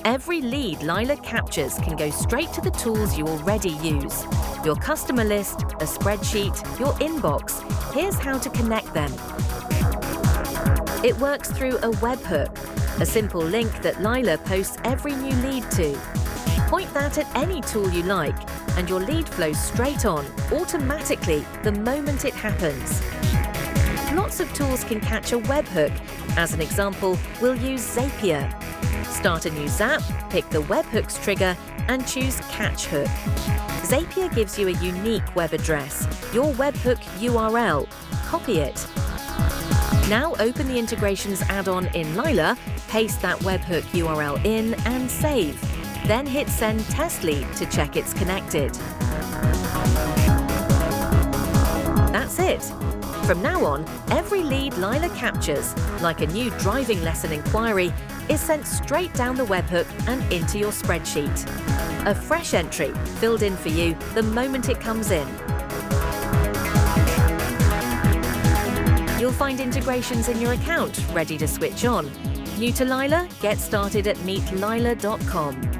Every lead Lyla captures can go straight to the tools you already use. Your customer list, a spreadsheet, your inbox. Here's how to connect them. It works through a webhook, a simple link that Lyla posts every new lead to. Point that at any tool you like, and your lead flows straight on, automatically, the moment it happens. Lots of tools can catch a webhook. As an example, we'll use Zapier. Start a new Zap, pick the Webhooks trigger, and choose Catch Hook. Zapier gives you a unique web address, your webhook URL. Copy it. Now open the Integrations add-on in Lyla, paste that webhook URL in, and save. Then hit Send Test Lead to check it's connected. That's it. From now on, every lead Lyla captures, like a new driving lesson inquiry, is sent straight down the webhook and into your spreadsheet. A fresh entry, filled in for you the moment it comes in. You'll find integrations in your account ready to switch on. New to Lyla? Get started at meetlyla.com.